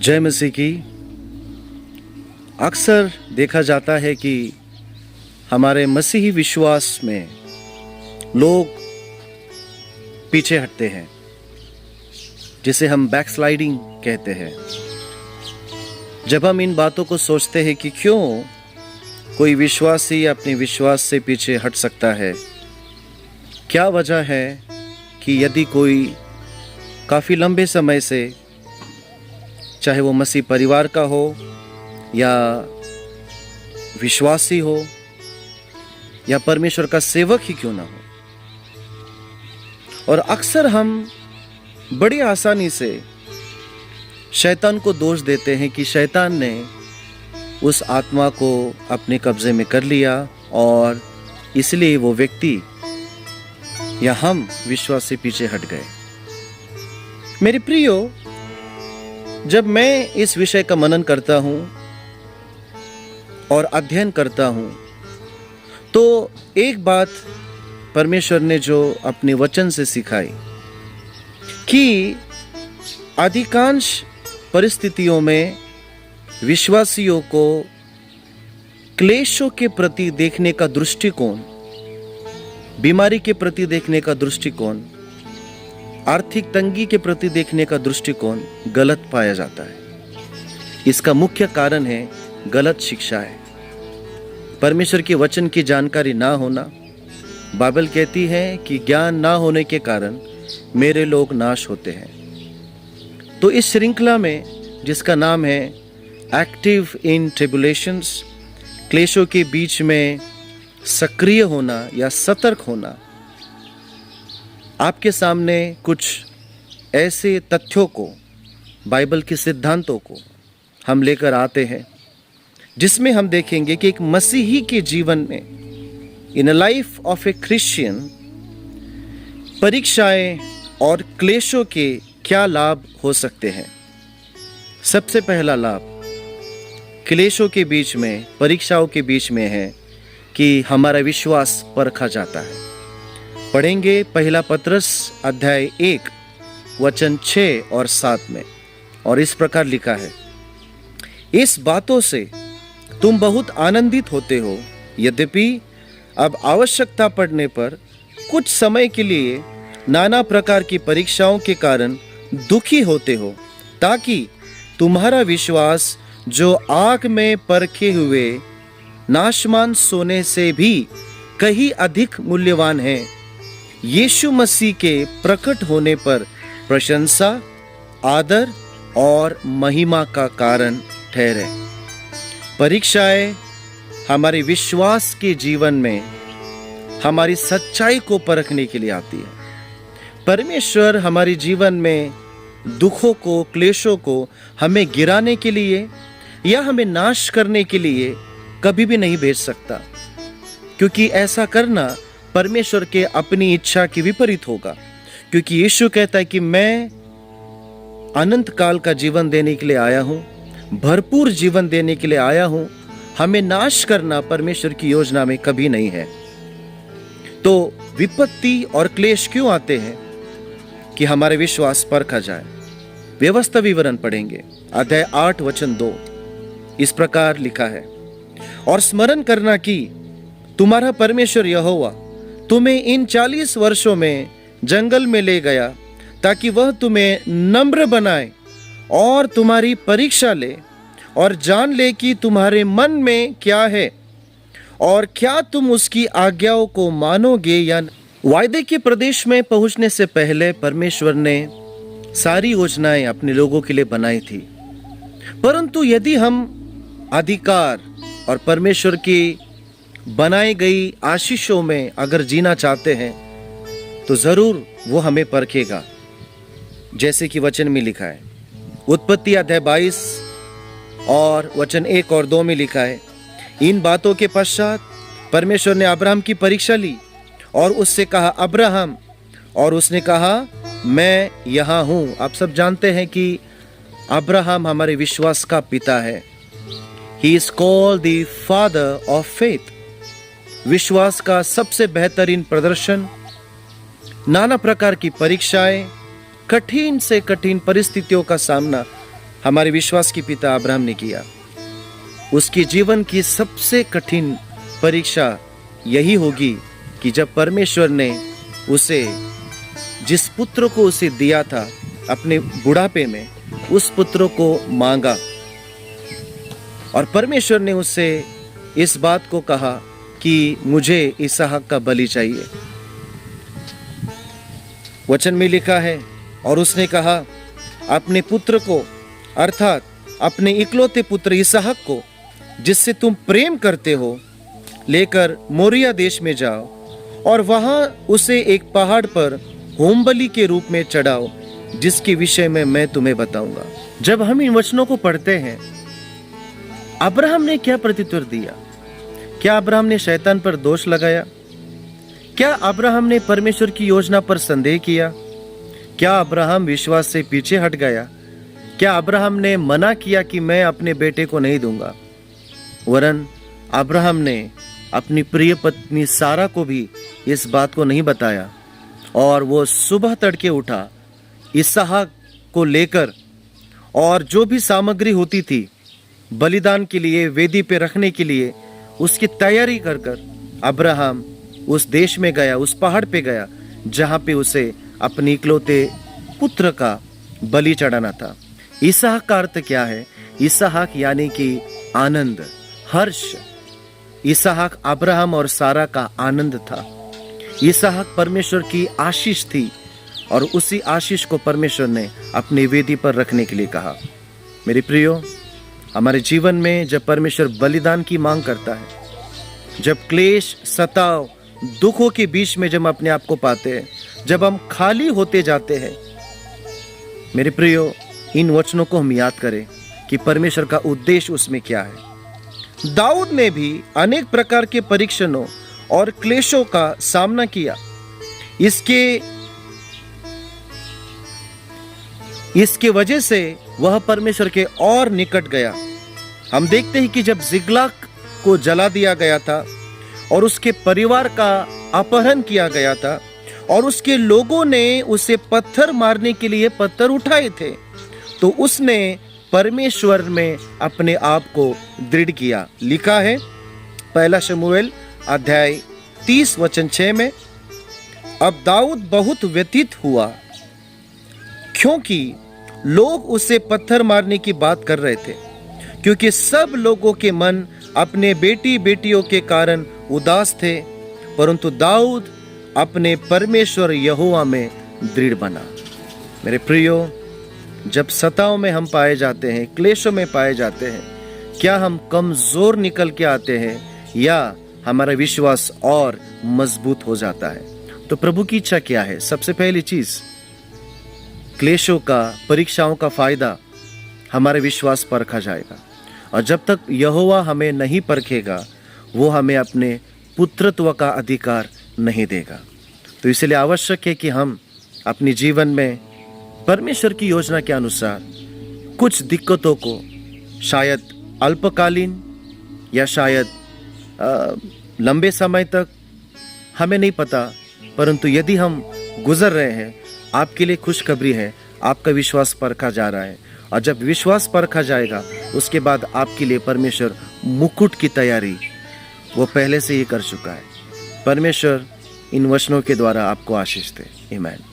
जय मसीह की। अक्सर देखा जाता है कि हमारे मसीही विश्वास में लोग पीछे हटते हैं, जिसे हम बैकस्लाइडिंग कहते हैं। जब हम इन बातों को सोचते हैं कि क्यों कोई विश्वासी अपने विश्वास से पीछे हट सकता है, क्या वजह है कि यदि कोई काफ़ी लंबे समय से, चाहे वो मसीह परिवार का हो या विश्वासी हो या परमेश्वर का सेवक ही क्यों ना हो, और अक्सर हम बड़ी आसानी से शैतान को दोष देते हैं कि शैतान ने उस आत्मा को अपने कब्जे में कर लिया और इसलिए वो व्यक्ति या हम विश्वास से पीछे हट गए। मेरे प्रियो, जब मैं इस विषय का मनन करता हूं और अध्ययन करता हूं, तो एक बात परमेश्वर ने जो अपने वचन से सिखाई कि अधिकांश परिस्थितियों में विश्वासियों को क्लेशों के प्रति देखने का दृष्टिकोण, बीमारी के प्रति देखने का दृष्टिकोण, आर्थिक तंगी के प्रति देखने का दृष्टिकोण गलत पाया जाता है। इसका मुख्य कारण है गलत शिक्षाएं, परमेश्वर के वचन की जानकारी ना होना। बाइबल कहती है कि ज्ञान ना होने के कारण मेरे लोग नाश होते हैं। तो इस श्रृंखला में, जिसका नाम है एक्टिव इन ट्रिबुलेशंस, क्लेशों के बीच में सक्रिय होना या सतर्क होना, आपके सामने कुछ ऐसे तथ्यों को, बाइबल के सिद्धांतों को हम लेकर आते हैं, जिसमें हम देखेंगे कि एक मसीही के जीवन में, in a life of a Christian, परीक्षाएं और क्लेशों के क्या लाभ हो सकते हैं। सबसे पहला लाभ क्लेशों के बीच में, परीक्षाओं के बीच में है कि हमारा विश्वास परखा जाता है। पढ़ेंगे पहला पत्रस अध्याय 1 वचन 6 और 7 में, और इस प्रकार लिखा है, इस बातों से तुम बहुत आनंदित होते हो, यद्यपि अब आवश्यकता पड़ने पर कुछ समय के लिए नाना प्रकार की परीक्षाओं के कारण दुखी होते हो, ताकि तुम्हारा विश्वास जो आग में परखे हुए नाशमान सोने से भी कहीं अधिक मूल्यवान है, यीशु मसीह के प्रकट होने पर प्रशंसा, आदर और महिमा का कारण ठहरे। परीक्षाएं हमारे विश्वास के जीवन में हमारी सच्चाई को परखने के लिए आती है। परमेश्वर हमारे जीवन में दुखों को, क्लेशों को हमें गिराने के लिए या हमें नाश करने के लिए कभी भी नहीं भेज सकता, क्योंकि ऐसा करना परमेश्वर के अपनी इच्छा के विपरीत होगा। क्योंकि यीशु कहता है कि मैं अनंत काल का जीवन देने के लिए आया हूं, भरपूर जीवन देने के लिए आया हूं। हमें नाश करना परमेश्वर की योजना में कभी नहीं है। तो विपत्ति और क्लेश क्यों आते हैं? कि हमारे विश्वास परखा जाए। व्यवस्था विवरण पढ़ेंगे, अध्याय 8 वचन 2, इस प्रकार लिखा है, और स्मरण करना कि तुम्हारा परमेश्वर यहोवा तुम्हें इन 40 वर्षों में जंगल में ले गया, ताकि वह तुम्हें नम्र बनाए और तुम्हारी परीक्षा ले और जान ले कि तुम्हारे मन में क्या है और क्या तुम उसकी आज्ञाओं को मानोगे या नहीं। वायदे के प्रदेश में पहुंचने से पहले परमेश्वर ने सारी योजनाएं अपने लोगों के लिए बनाई थी, परंतु यदि हम अधिकार और परमेश्वर की बनाई गई आशीषों में अगर जीना चाहते हैं, तो जरूर वो हमें परखेगा। जैसे कि वचन में लिखा है, उत्पत्ति अध्याय 22 और वचन 1 और 2 में लिखा है, इन बातों के पश्चात परमेश्वर ने अब्राहम की परीक्षा ली और उससे कहा, अब्राहम, और उसने कहा, मैं यहाँ हूं। आप सब जानते हैं कि अब्राहम हमारे विश्वास का पिता है। He is called the father of faith. विश्वास का सबसे बेहतरीन प्रदर्शन नाना प्रकार की परीक्षाएं, कठिन से कठिन परिस्थितियों का सामना हमारे विश्वास के पिता अब्राहम ने किया। उसके जीवन की सबसे कठिन परीक्षा यही होगी कि जब परमेश्वर ने उसे जिस पुत्र को उसे दिया था अपने बुढ़ापे में, उस पुत्र को मांगा और परमेश्वर ने उससे इस बात को कहा कि मुझे इसहाक का बलि चाहिए। वचन में लिखा है, और उसने कहा अपने पुत्र को, अर्थात अपने इकलौते पुत्र इसहाक को जिससे तुम प्रेम करते हो, लेकर मोरिया देश में जाओ और वहां उसे एक पहाड़ पर होमबलि के रूप में चढ़ाओ, जिसके विषय में मैं तुम्हें बताऊंगा। जब हम इन वचनों को पढ़ते हैं, अब्राहम ने क्या प्रत्युत्तर दिया? क्या अब्राहम ने शैतान पर दोष लगाया? क्या अब्राहम ने परमेश्वर की योजना पर संदेह किया? क्या अब्राहम विश्वास से पीछे हट गया? क्या अब्राहम ने मना किया कि मैं अपने बेटे को नहीं दूंगा? वरन अब्राहम ने अपनी प्रिय पत्नी सारा को भी इस बात को नहीं बताया और वो सुबह तड़के उठा इसहाक को लेकर, और जो भी सामग्री होती थी बलिदान के लिए, वेदी पे रखने के लिए, उसकी तैयारी कर कर अब्राहम उस देश में गया, उस पहाड़ पे गया जहां पे उसे अपने इकलौते पुत्र का बलि चढ़ाना था। इसहाक का अर्थ क्या है? इसहाक यानी कि आनंद, हर्ष। इसहाक अब्राहम और सारा का आनंद था। इसहाक परमेश्वर की आशीष थी और उसी आशीष को परमेश्वर ने अपनी वेदी पर रखने के लिए कहा। मेरे प्रियो, हमारे जीवन में जब परमेश्वर बलिदान की मांग करता है, जब क्लेश, सताव, दुखों के बीच में जब हम अपने आप को पाते हैं, जब हम खाली होते जाते हैं, मेरे प्रियो, इन वचनों को हम याद करें कि परमेश्वर का उद्देश्य उसमें क्या है। दाऊद ने भी अनेक प्रकार के परीक्षणों और क्लेशों का सामना किया। इसके वजह से वह परमेश्वर के और निकट गया। हम देखते हैं कि जब जिगलाग को जला दिया गया था और उसके परिवार का अपहरण किया गया था और उसके लोगों ने उसे पत्थर मारने के लिए पत्थर उठाए थे, तो उसने परमेश्वर में अपने आप को दृढ़ किया। लिखा है पहला शमूएल अध्याय 30 वचन 6 में, अब दाऊद बहुत व्यथित हुआ क्योंकि लोग उसे पत्थर मारने की बात कर रहे थे, क्योंकि सब लोगों के मन अपने बेटी बेटियों के कारण उदास थे, परंतु दाऊद अपने परमेश्वर यहोवा में दृढ़ बना। मेरे प्रियो, जब सताओं में हम पाए जाते हैं, क्लेशों में पाए जाते हैं, क्या हम कमजोर निकल के आते हैं या हमारा विश्वास और मजबूत हो जाता है? तो प्रभु की इच्छा क्या है? सबसे पहली चीज, क्लेशों का, परीक्षाओं का फायदा हमारे विश्वास परखा जाएगा, और जब तक यहोवा हमें नहीं परखेगा, वो हमें अपने पुत्रत्व का अधिकार नहीं देगा। तो इसलिए आवश्यक है कि हम अपने जीवन में परमेश्वर की योजना के अनुसार कुछ दिक्कतों को, शायद अल्पकालीन या शायद लंबे समय तक, हमें नहीं पता, परंतु यदि हम गुजर रहे हैं, आपके लिए खुशखबरी है, आपका विश्वास परखा जा रहा है, और जब विश्वास परखा जाएगा उसके बाद आपके लिए परमेश्वर मुकुट की तैयारी वो पहले से ही कर चुका है। परमेश्वर इन वचनों के द्वारा आपको आशीष दे। आमीन।